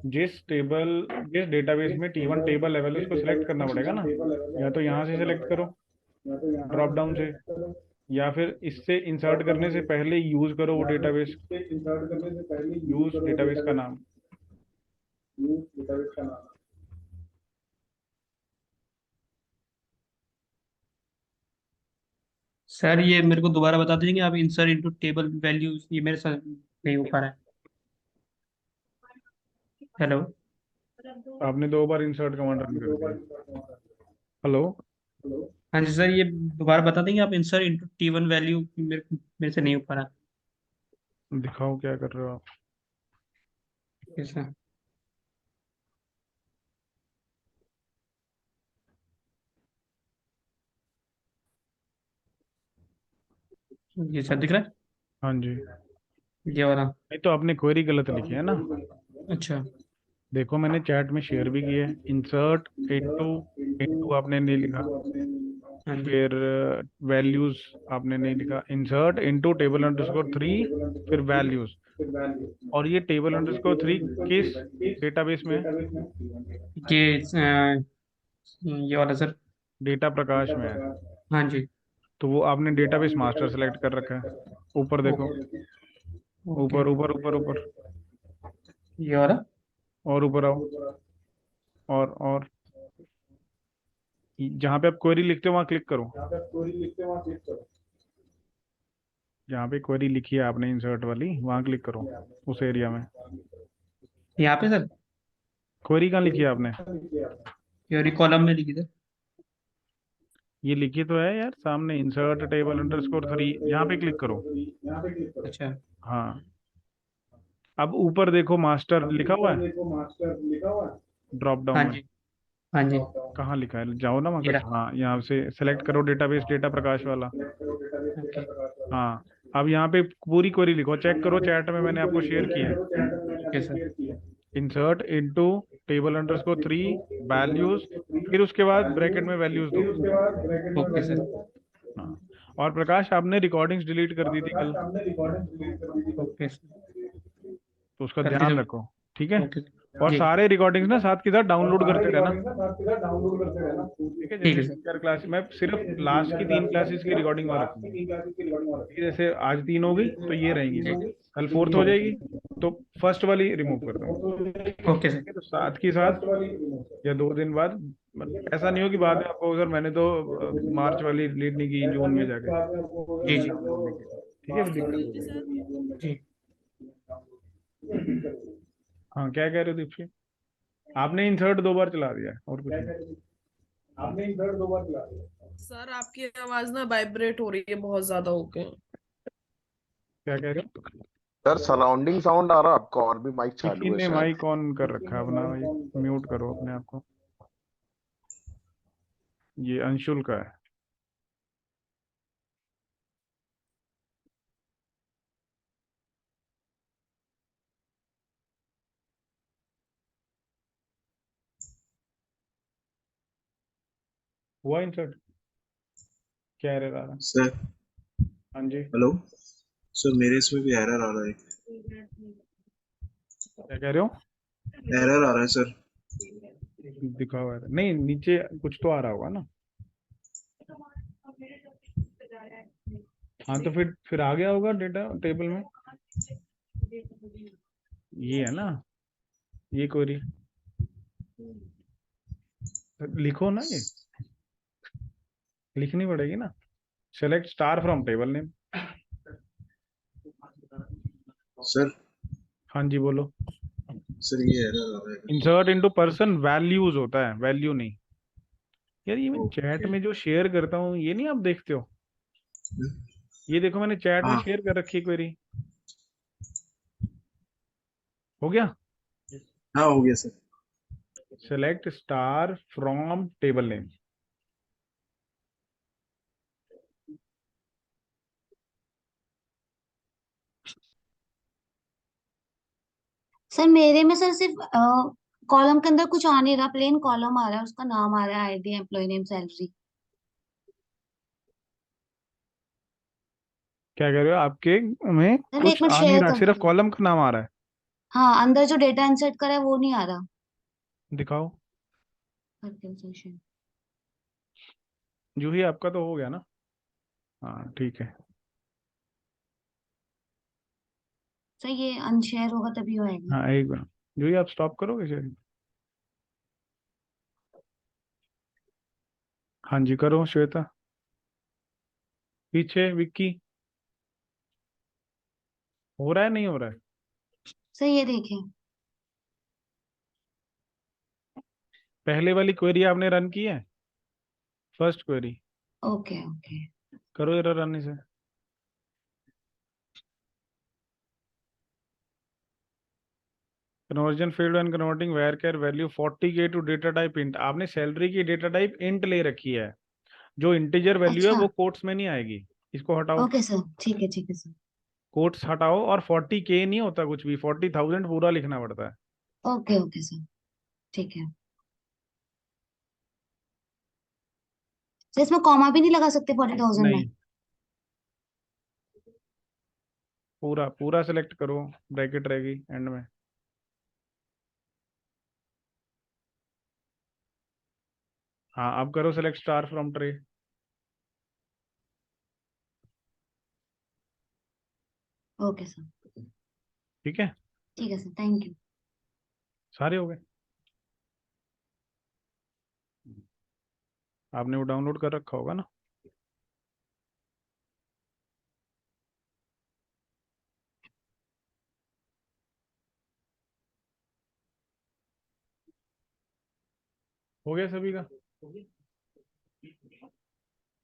जिस डेटाबेस में T1 टेबल है उसको सिलेक्ट करना पड़ेगा ना, या तो यहाँ से सिलेक्ट करो ड्रॉप डाउन से, या फिर इससे इंसर्ट करने से पहले यूज करो वो डेटाबेस, यूज डेटाबेस का नाम। सर ये मेरे को दोबारा बता दीजिए, आप इंसर्ट इनटू टेबल वैल्यूज, ये मेरे साथ नहीं हो पा रहा है। हेलो। आपने 2 बार इंसर्ट कमांड रन कर दिया। हेलो, हाँ जी सर, ये दोबारा बता देंगे आप, इंसर्ट इनटू T1 वैल्यू मेरे से नहीं हो पा रहा। दिखाओ क्या कर रहे हो आप। Yes sir. ये सर दिख रहा है, हाँ जी, ये वाला। नहीं तो आपने क्वेरी गलत लिखी है ना। अच्छा। देखो मैंने चैट में शेयर भी किया है, इंसर्ट इनटू, इनटू आपने नहीं लिखा, हाँ जी। फिर वैल्यूज आपने नहीं लिखा, इंसर्ट इनटू टेबल अंडरस्कोर 3, फिर वैल्यूज। और ये टेबल अंडरस्कोर 3 किस डेटाबेस में है? ये वाला सर। डेटा प्रकाश में है। हाँ जी। तो वो आपने डेटाबेस मास्टर सेलेक्ट कर रखा है, ऊपर देखो, ओके। ऊपर ऊपर ऊपर ऊपर, ये वाला। और ऊपर आओ, और जहाँ पे आप क्वेरी लिखते हो वहाँ क्लिक करो, जहाँ पे क्वेरी लिखी है आपने इंसर्ट वाली वहाँ क्लिक करो, उस एरिया में। यहाँ पे सर, क्वेरी कहाँ लिखी है आपने? क्वेरी कॉलम में लिखी सर। ये लिखी तो है यार सामने, इंसर्ट टेबल अंडरस्कोर 3, यहाँ पे क्लिक करो। अच्छा। हाँ, अब ऊपर देखो मास्टर लिखा हुआ है ड्रॉप डाउन हाँ में। जी। हाँ जी। कहाँ लिखा है, जाओ ना वहाँ ये पे, रहा। हाँ यहाँ से सेलेक्ट करो डेटाबेस डेटा प्रकाश वाला। ओके। हाँ, अब यहाँ पे पूरी क्वेरी लिखो, चेक करो चैट में मैंने आपको शेयर किया है। Okay sir. Insert into table underscore 3 values, फिर उसके बाद ब्रैकेट में वैल्यूज दो। Okay sir. हाँ, और प्रकाश आपने रिकॉर्डिंग्स डिलीट कर दी थी कल, ओके सर। तो उसका कर दी ध्यान सर। रखो, ठीक है। ओके और जी। सारे रिकॉर्डिंग्स ना साथ के साथ डाउनलोड करते रहना, ठीक है। ठीक जैसे है सर। 3-4 क्लास, मैं सिर्फ लास्ट की 3 क्लासेस की रिकॉर्डिंग वहां रखूंगा, ठीक है। जैसे आज 3 हो गई तो ये रहेंगी जी। बस, कल 4th हो जाएगी तो फर्स्ट वाली रिमूव कर दूंगा, ओके सर। ठीक है। तो साथ के साथ या 2 दिन बाद, ऐसा नहीं हो कि बाद में आपको सर मैंने तो मार्च वाली डिलीट नहीं की, जून में जाके, जी ये जी डाउनलोड नहीं किया, ठीक है, फिर दिक्कत हो जाएगी। जी। हाँ, क्या कह रहे हो दीप्ति? आपने इंसर्ट 2 बार चला दिया है और कुछ नहीं। सर आपकी आवाज ना वाइब्रेट हो रही है बहुत ज्यादा होके। क्या कह रहे हो? सर सराउंडिंग साउंड आ रहा है आपका, और भी माइक किसी चालू है ने शायद। माइक ऑन कर रखा है अपना, भाई म्यूट करो अपने आप को। ये अंशुल का है। हुआ इंसर्ट? क्या एरर आ रहा है? सर हाँ जी, हेलो सर, मेरे इसमें भी एरर आ रहा है, क्या कह रहे हो? एरर आ रहा है सर। दिखाओ एरर, नहीं नीचे कुछ तो आ रहा होगा ना। हाँ, तो फिर आ गया होगा डेटा टेबल में, ये है ना, ये क्वेरी लिखो ना, ये लिखनी पड़ेगी ना। Select star from table name. Sir हाँ जी, बोलो। सर ये एरर आ रहा है। इंसर्ट इनटू पर्सन वैल्यूज होता है, वैल्यू नहीं। यार ये मैं चैट ओके। में जो शेयर करता हूँ ये नहीं आप देखते हो? ये देखो मैंने चैट में हाँ शेयर कर रखी है क्वेरी। हो गया? हाँ हो गया sir. Select star from table name. Sir मेरे में सर सिर्फ कॉलम के अंदर कुछ आ नहीं रहा, प्लेन कॉलम आ रहा है, उसका नाम आ रहा है आईडी, एम्प्लॉय नेम, सैलरी। क्या कह रहे हो? आपके में सर एक कुछ मिनट आ नहीं शेयर रहा, कर सिर्फ रही हूँ। कॉलम का नाम आ रहा है। हाँ, अंदर जो डेटा इंसर्ट करा है वो नहीं आ रहा। दिखाओ। सेशन। जूही आपका तो हो गया ना? हाँ ठीक है। सर ये अनशेयर होगा तभी होएगा। हाँ, एक बार जूही आप स्टॉप करोगे शेयरिंग? हाँ जी, करो श्वेता। पीछे विक्की। हो रहा है नहीं हो रहा है? सर ये देखिए। पहले वाली क्वेरी आपने रन की है? First query okay okay. करो एरर आने से। Conversion failed when converting varchar value 40K to data type int. आपने सैलरी की डेटा टाइप इंट ले रखी है, जो इंटीजर वैल्यू है अच्छा। वो कोट्स में नहीं आएगी। इसको हटाओ, ओके सर, ठीक है सर। कोट्स हटाओ। और 40K नहीं होता कुछ भी, 40,000 पूरा लिखना पड़ता है। ओके ओके सर, ठीक है। सर इसमें कॉमा भी नहीं लगा सकते 40,000 में? नहीं, पूरा पूरा सेलेक्ट करो, ब्रैकेट रहेगी एंड में। हाँ, अब करो select star from tray. Okay sir. ठीक है, ठीक है सर, थैंक यू। सारे हो गए। आपने वो डाउनलोड कर रखा होगा ना? हो गया सभी का?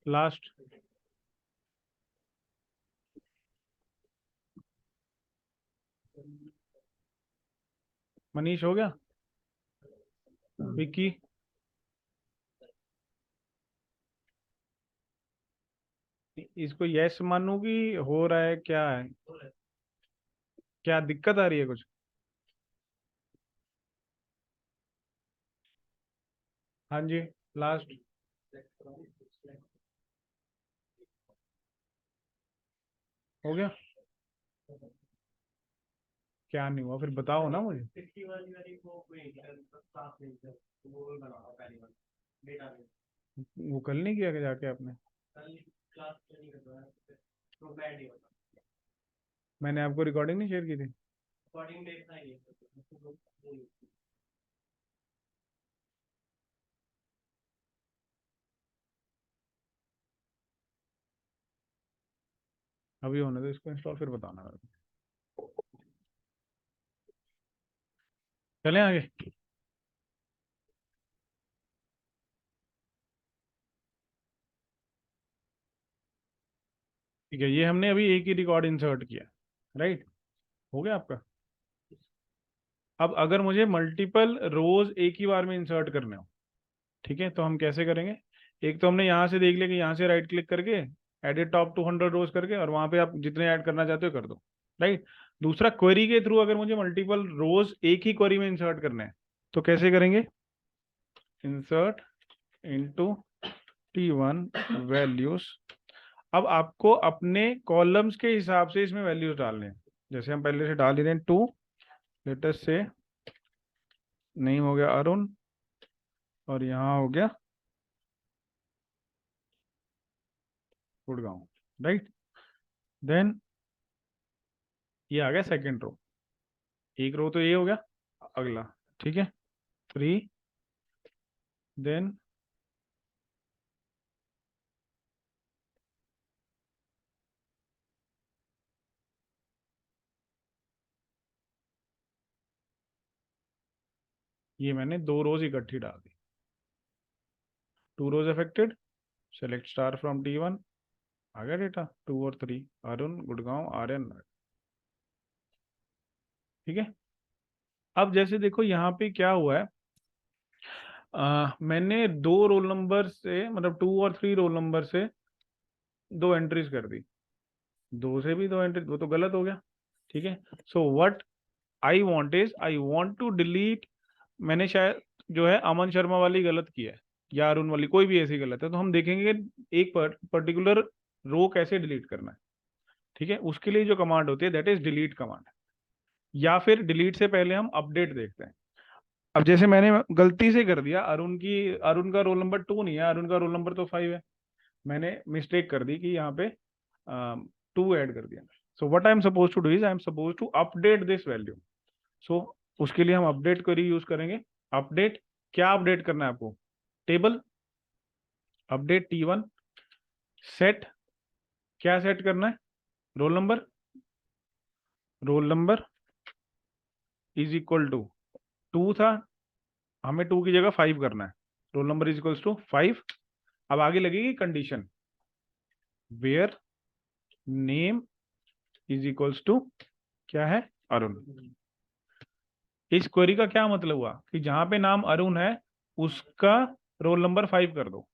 लास्ट। मनीष हो गया? विक्की? इसको यस मानूं कि हो रहा है, क्या है, क्या दिक्कत आ रही है कुछ? हाँ जी, लास्ट। हो गया? क्या नहीं हुआ फिर बताओ ना मुझे। वो कल नहीं किया कि जाके आपने? मैंने आपको रिकॉर्डिंग नहीं शेयर की थी? अभी होने दो इसको इंस्टॉल, फिर बताना मेरे को। चलें आगे। ठीक है, ये हमने अभी एक ही रिकॉर्ड इंसर्ट किया, राइट? हो गया आपका? अब अगर मुझे मल्टीपल रोज एक ही बार में इंसर्ट करने हो, ठीक है, तो हम कैसे करेंगे? एक तो हमने यहाँ से देख लिया कि यहाँ से राइट क्लिक करके एडिट टॉप टू 100 रोज करके, और वहां पे आप जितने ऐड करना चाहते हो कर दो, राइट? दूसरा, क्वेरी के थ्रू अगर मुझे मल्टीपल रोज एक ही क्वेरी में इंसर्ट करने हैं तो कैसे करेंगे? Insert into T1 values. अब आपको अपने कॉलम्स के हिसाब से इसमें वैल्यूज डालने हैं, जैसे हम पहले से डाल ही रहे हैं 2, लेटेस्ट से नहीं हो गया अरुण, और यहाँ हो गया गुड़गांव, राइट? देन ये आ गया सेकंड रो, एक रो तो ये हो गया, अगला, ठीक है, 3, देन ये मैंने 2 रोज इकट्ठी डाल दी। 2 rows affected, select star from T1, आ गया डेटा 2 और 3, अरुण, गुड़गांव, आर्यन, ठीक है। अब जैसे देखो यहाँ पे क्या हुआ है, मैंने 2 रोल नंबर से, मतलब 2 और 3 रोल नंबर से 2 एंट्रीज कर दी, 2 से भी 2 एंट्री, वो तो गलत हो गया, ठीक है। So what I want is, I want to delete, मैंने शायद जो है अमन शर्मा वाली गलत की है, या अरुण वाली, कोई भी ऐसी गलत है, तो हम देखेंगे एक पर्टिकुलर रो कैसे डिलीट करना है, ठीक है। उसके लिए जो कमांड होती है दैट इज डिलीट कमांड, या फिर डिलीट से पहले हम अपडेट देखते हैं। अब जैसे मैंने गलती से कर दिया, अरुण का रोल नंबर 2 नहीं है, अरुण का रोल नंबर तो 5 है, मैंने मिस्टेक कर दी कि यहाँ पे 2 ऐड कर दिया। So what I am suppose to do is, I am suppose to update this value. So उसके लिए हम अपडेट क्वेरी यूज करेंगे। अपडेट, क्या अपडेट करना है आपको? टेबल, अपडेट T1, सेट, क्या सेट करना है? Roll number, roll number is equal to 2 था, हमें 2 की जगह 5 करना है, roll number is equal to 5। अब आगे लगेगी condition, where name is equals to, क्या है, अरुण। इस क्वेरी का क्या मतलब हुआ कि जहां पे नाम अरुण है उसका रोल नंबर 5 कर दो,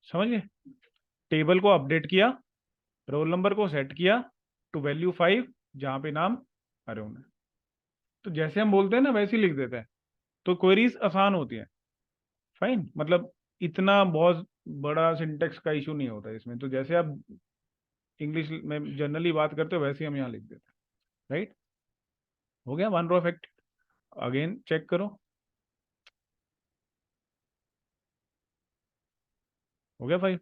समझ गए? टेबल को अपडेट किया, रोल नंबर को सेट किया टू वैल्यू 5 जहां पे नाम अरुण है। तो जैसे हम बोलते हैं ना वैसे ही लिख देते हैं, तो क्वेरीज आसान होती है, फाइन, मतलब इतना बहुत बड़ा सिंटेक्स का इशू नहीं होता इसमें। तो जैसे आप इंग्लिश में जनरली बात करते हो वैसे हम यहाँ लिख देते हैं, राइट? हो गया 1 रो इफेक्ट। अगेन चेक करो, हो गया 5।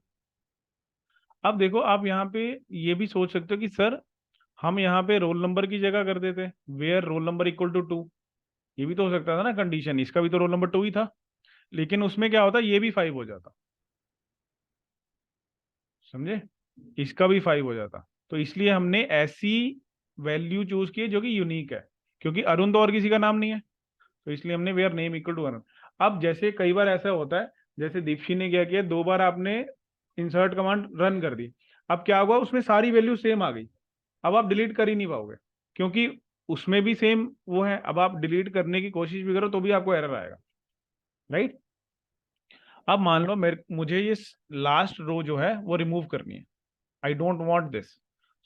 अब देखो आप यहाँ पे ये भी सोच सकते हो कि सर हम यहाँ पे रोल नंबर की जगह कर देते, where roll number equal to 2, ये भी तो हो सकता था ना कंडीशन, इसका भी तो रोल नंबर 2 ही था, लेकिन उसमें क्या होता, ये भी 5 हो जाता, समझे? इसका भी 5 हो जाता। तो इसलिए हमने ऐसी वैल्यू चूज की जो कि यूनिक है, क्योंकि अरुण तो और किसी का नाम नहीं है, तो इसलिए हमने where name equal to Arun. अब जैसे कई बार ऐसा होता है, जैसे दीप्ति ने क्या किया, 2 बार आपने इंसर्ट कमांड रन कर दी, अब क्या हुआ, उसमें सारी वैल्यू सेम आ गई, अब आप डिलीट कर ही नहीं पाओगे, क्योंकि उसमें भी सेम वो है। अब आप डिलीट करने की कोशिश भी करो तो भी आपको एरर आएगा, राइट? अब मान लो मुझे ये लास्ट रो जो है वो रिमूव करनी है, I don't want this,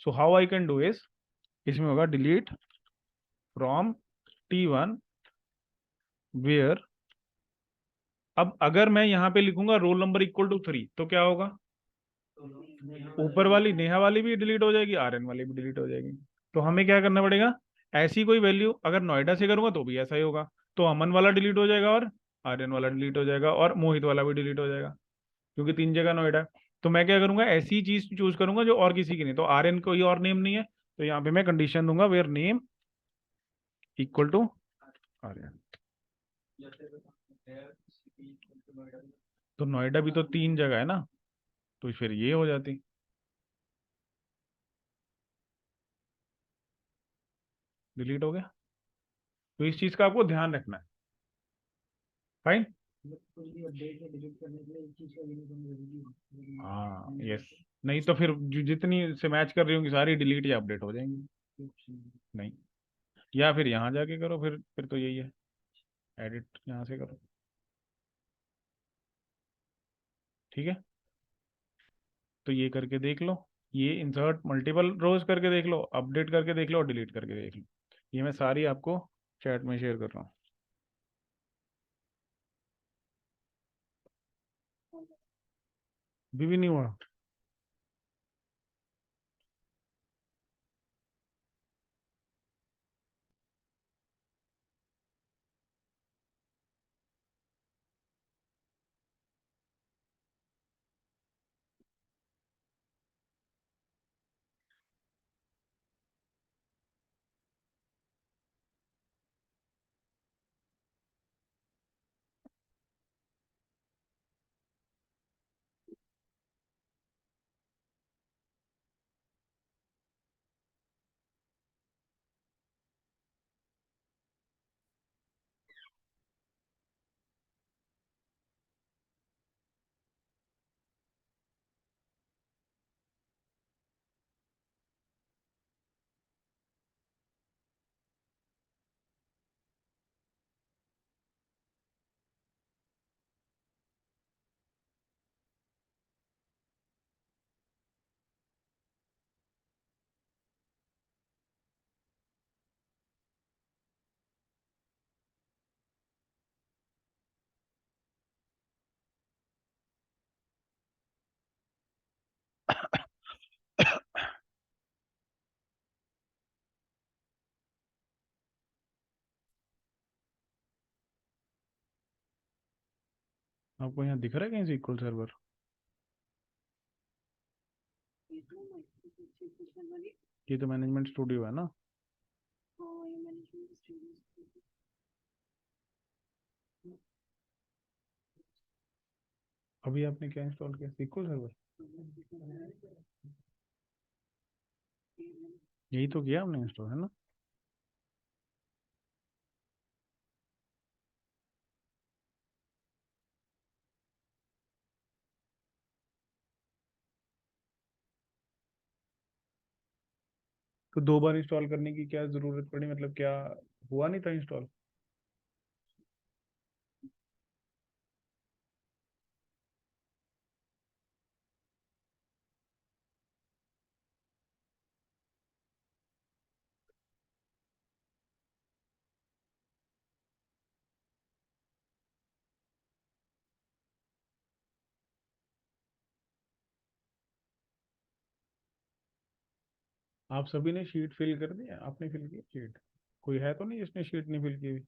so how I can do is, इसमें होगा डिलीट फ्रॉम T1 वेयर, अब अगर मैं यहाँ पे लिखूंगा रोल नंबर इक्वल टू 3 तो क्या होगा, ऊपर वाली नेहा वाली भी डिलीट हो जाएगी, RN वाली भी डिलीट हो जाएगी। तो हमें क्या करना पड़ेगा, ऐसी कोई वैल्यू अगर नोएडा से करूंगा तो भी ऐसा ही होगा, तो अमन वाला डिलीट हो जाएगा और RN वाला डिलीट हो जाएगा और मोहित वाला भी डिलीट हो जाएगा, क्योंकि 3 जगह नोएडा है। तो मैं क्या करूंगा, ऐसी चीज चूज करूंगा जो और किसी की नहीं, तो RN कोई और नेम नहीं है, तो यहाँ पे मैं कंडीशन दूंगा where name equal to RN। तो नोएडा भी तो 3 जगह है ना, तो फिर ये हो जाती, डिलीट हो गया। तो इस चीज का आपको ध्यान रखना है। फाइन। हाँ यस, नहीं तो फिर जितनी से मैच कर रही होंगी सारी डिलीट या अपडेट हो जाएंगी। नहीं, या फिर यहाँ जाके करो, फिर तो यही है, एडिट यहाँ से करो। ठीक है, तो ये करके देख लो, ये इंसर्ट मल्टीपल रोज करके देख लो, अपडेट करके देख लो और डिलीट करके देख लो। ये मैं सारी आपको चैट में शेयर कर रहा हूँ। भी नहीं हुआ। आपको यहाँ दिख रहा है कहीं से इक्वल सर्वर? ये तो मैनेजमेंट स्टूडियो है ना। अभी आपने क्या इंस्टॉल किया, इक्वल सर्वर? यही तो किया हमने इंस्टॉल, है ना। तो 2 बार इंस्टॉल करने की क्या जरूरत पड़ी, मतलब क्या हुआ नहीं था इंस्टॉल? आप सभी ने शीट फिल कर दी, आपने फिल की शीट? कोई है तो नहीं जिसने शीट नहीं फिल की हुई?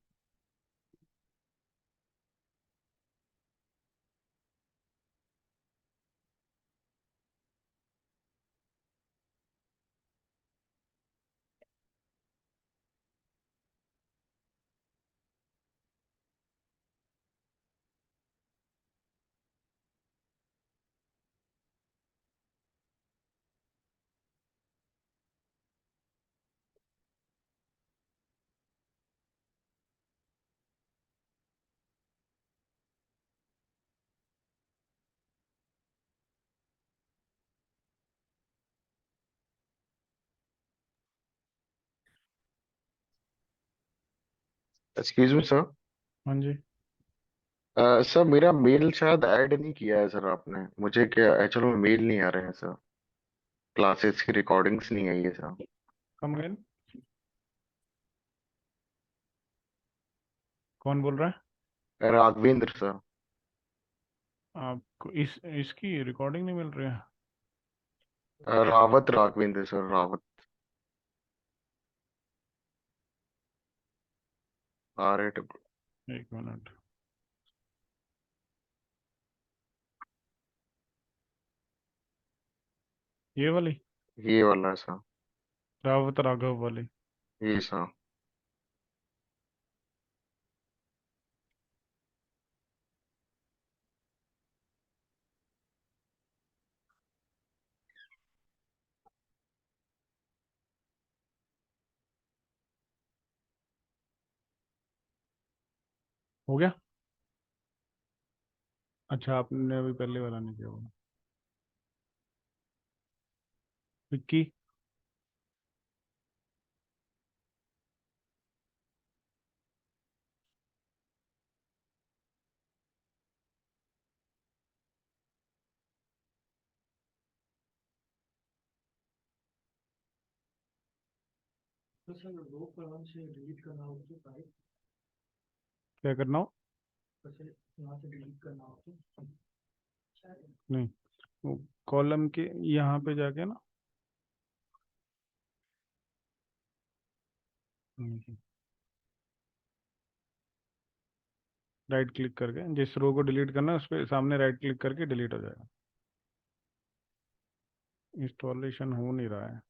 Excuse me, sir. हाँ जी। सर मेरा मेल शायद ऐड नहीं किया है सर आपने, मुझे क्या एक्चुअल में मेल नहीं आ रहे हैं सर, क्लासेस की रिकॉर्डिंग्स नहीं आई है सर। कम अगेन, कौन बोल रहा है? राघवेंद्र सर। आपको इसकी रिकॉर्डिंग नहीं मिल रही है? रावत राघवेंद्र सर, रावत। RAW। एक मिनट, ये वाली ये वाला है सर। रावत राघव वाली? ये सर। हो गया? अच्छा, आपने अभी पहले वाला नहीं किया होगा। विक्की, तो सर रो कॉलम से डिलीट करना हो तो टाइप क्या करना हो? तो सर यहाँ से डिलीट करना हो तो नहीं, वो कॉलम के यहाँ पे जाके ना, राइट क्लिक करके जिस रो को डिलीट करना है उस पे सामने राइट क्लिक करके डिलीट हो जाएगा। इंस्टॉलेशन हो नहीं रहा है।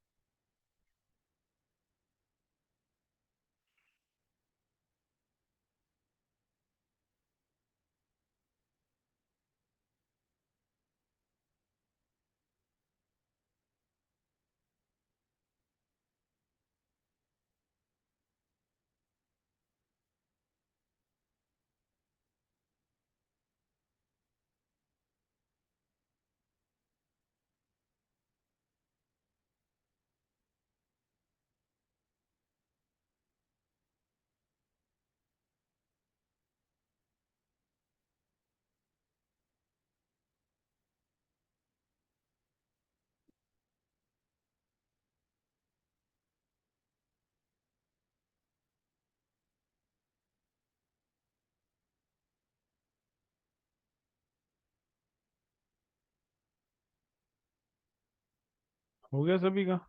हो गया सभी का?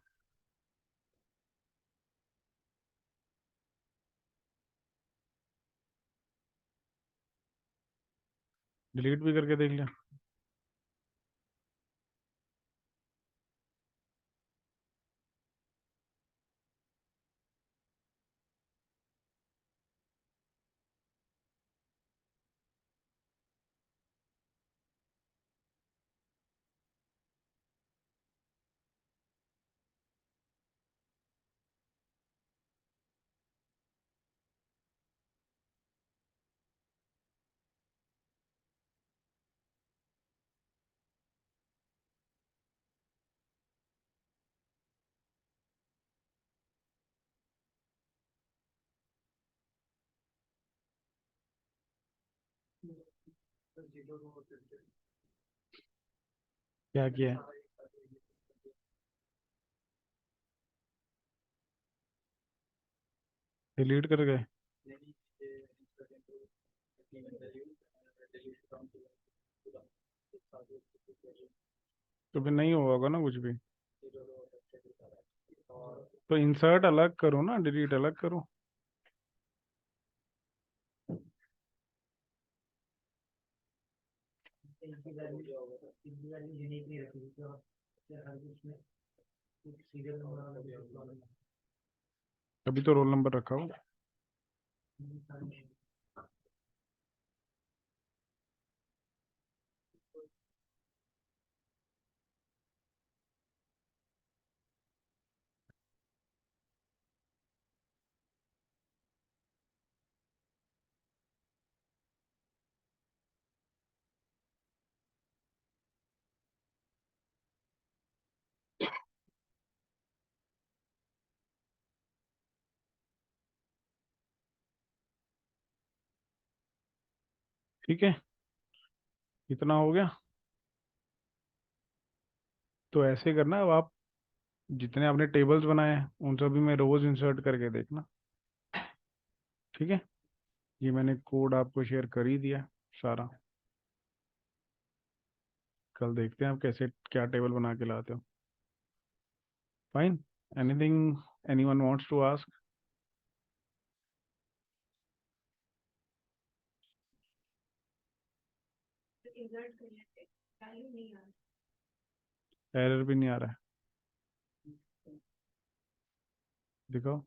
डिलीट भी करके देख लिया? जीरो रो क्या किया है? डिलीट कर गए? तो फिर नहीं हुआ होगा ना कुछ भी। तो इंसर्ट अलग करो ना, डिलीट अलग करो। इनकी वैल्यू यूनिक नहीं रखी तो हर कुछ में कुछ सीरियल नंबर अभी तो रोल नंबर रखा हो। ठीक है, इतना हो गया। तो ऐसे करना, अब आप जितने आपने टेबल्स बनाए हैं उन सभी में रोज इंसर्ट करके देखना। ठीक है, ये मैंने कोड आपको शेयर कर ही दिया सारा। कल देखते हैं आप कैसे क्या टेबल बना के लाते हो। Fine, anything anyone wants to ask? Error भी नहीं आ रहा है, दिखाओ।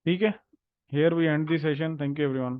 ठीक है, here we end the session. Thank you everyone.